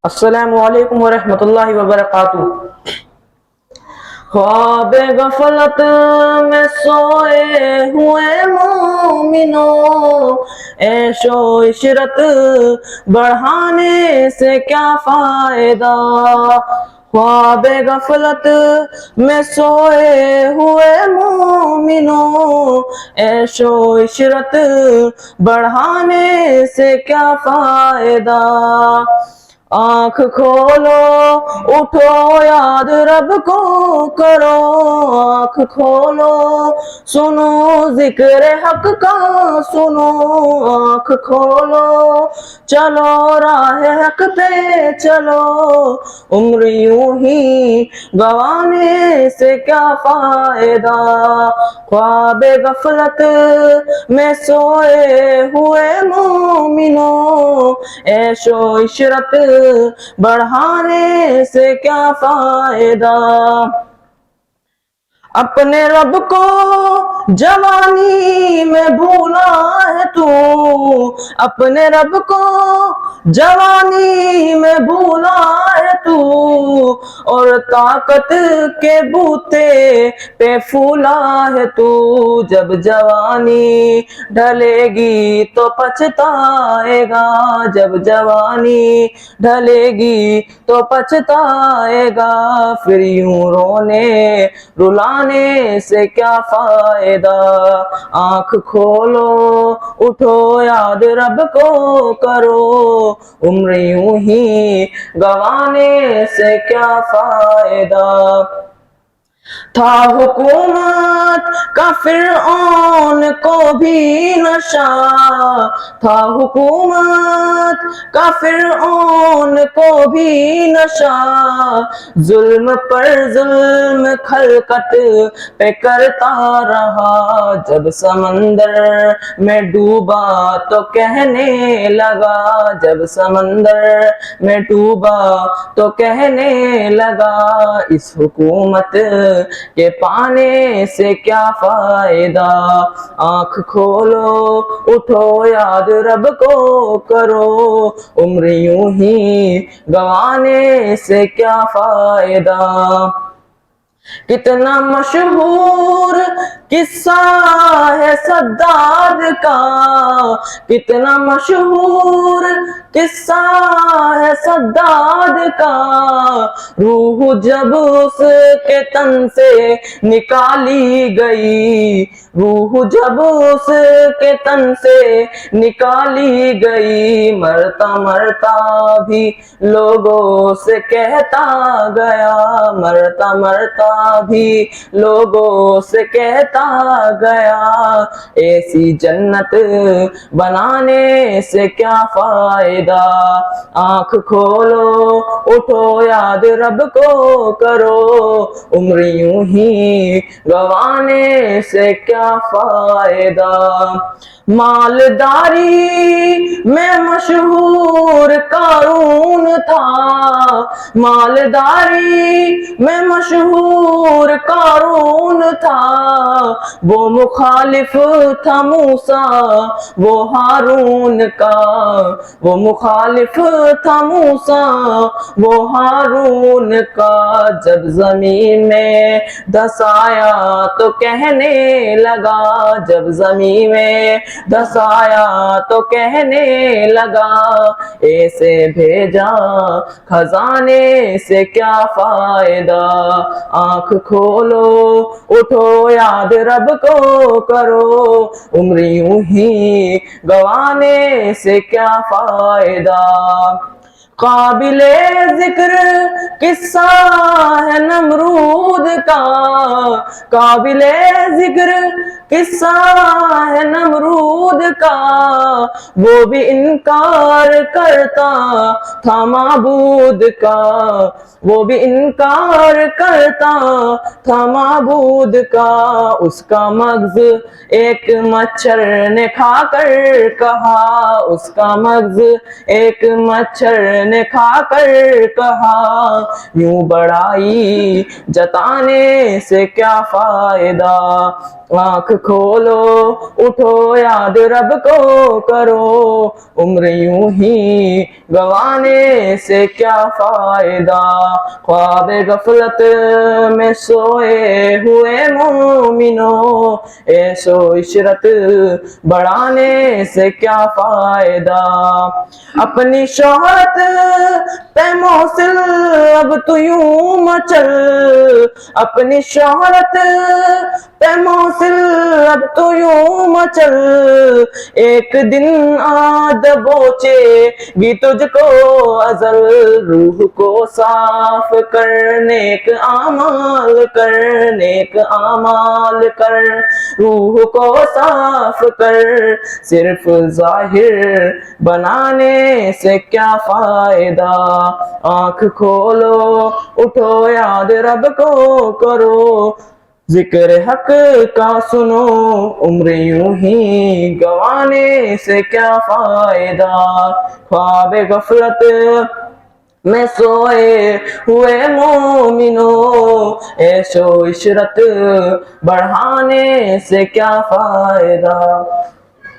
السلام علیکم ورحمۃ اللہ وبرکاتہ۔ خواب غفلت میں سوئے ہوئے مومنوں، عیش و عشرت بڑھانے سے کیا فائدہ؟ خواب غفلت میں سوئے ہوئے مومنوں، عیش و عشرت بڑھانے سے کیا فائدہ؟ آنکھ کھولو اٹھو یاد رب کو کرو، آنکھ کھولو سنو ذکر حق کا سنو، آنکھ کھولو چلو راہ حق پہ چلو، عمر یوں ہی گوانے سے کیا فائدہ؟ خواب غفلت میں سوئے ہوئے مومنوں، عیش و عشرت بڑھانے سے کیا فائدہ؟ اپنے رب کو جوانی میں بھولا ہے تو، اپنے رب کو جوانی میں بھولا ہے تو، اور طاقت کے بوتے پہ پھولا ہے تو، جب جوانی ڈھلے گی تو پچھتائے گا، جب جوانی ڈھلے گی تو پچھتائے گا، پھر یوں رونے رلانے سے کیا فائدہ؟ آنکھ کھولو اٹھو یاد رب کو کرو، عمر یوں ہی گوانے سے کیا فائدہ؟ تھا حکومت کا فرعون کو بھی نشہ، تھا حکومت کا فرعون کو بھی نشہ، ظلم پر ظلم خلقت پہ کرتا رہا، جب سمندر میں ڈوبا تو کہنے لگا، جب سمندر میں ڈوبا تو کہنے لگا، اس حکومت کے پانے سے کیا فائدہ؟ آنکھ کھولو اٹھو یاد رب کو کرو، عمر یوں ہی گوانے سے کیا فائدہ؟ کتنا مشہور قصہ ہے صداد کا، کتنا مشہور قصہ ہے صداد کا، روح جب اس کے تن سے نکالی گئی، روح جب اس کے تن سے نکالی گئی، مرتا مرتا بھی لوگوں سے کہتا گیا، مرتا مرتا بھی لوگوں سے کہتا گیا، ایسی جنت بنانے سے کیا فائدہ؟ آنکھ کھولو اٹھو یاد رب کو کرو، عمر یوں ہی گوانے سے کیا فائدہ؟ مالداری میں مشہور قارون تھا، مالداری میں مشہور قارون تھا، وہ مخالف تھا موسیٰ وہ ہارون کا، وہ مخالف تھا موسیٰ وہ ہارون کا، جب زمین میں دس آیا تو کہنے لگا، جب زمین میں دس آیا تو کہنے لگا، ایسے بھیجا خزانے سے کیا فائدہ؟ آنکھ کھولو اٹھو یاد رب کو کرو، عمر یوں ہی گوانے سے کیا فائدہ؟ قابل ذکر قصہ ہے نمرود کا، قابل ذکر قصہ ہے نمرود کا، وہ بھی انکار کرتا تھا معبود کا، وہ بھی انکار کرتا تھا معبود کا، اس کا مغز ایک مچھر نے کھا کر کہا، اس کا مغز ایک مچھر نے کھا کر کہا، یوں بڑائی جتانے سے کیا فائدہ؟ آنکھ کھولو اٹھو یاد رب کو کرو، عمر یوں ہی گوانے سے کیا فائدہ، خواب غفلت میں سوئے ہوئے مومنوں، ایسو عشرت بڑھانے سے کیا فائدہ، اپنی شہرت پہ موصل اب تو یوں مچل، اپنی شہرت پہ موصل اب تو یوں مچل، ایک دن دبوچے گی تجھ کو ازل، روح کو صاف کر نیک اعمال کر، نیک اعمال کر، روح کو صاف کر، صرف ظاہر بنانے سے کیا فائدہ، آنکھ کھولو اٹھو یاد رب کو کرو، ذکر حق کا سنو، عمر یوں ہی گوانے سے کیا فائدہ، خواب غفلت میں سوئے ہوئے مومنوں، عیش و عشرت بڑھانے سے کیا فائدہ۔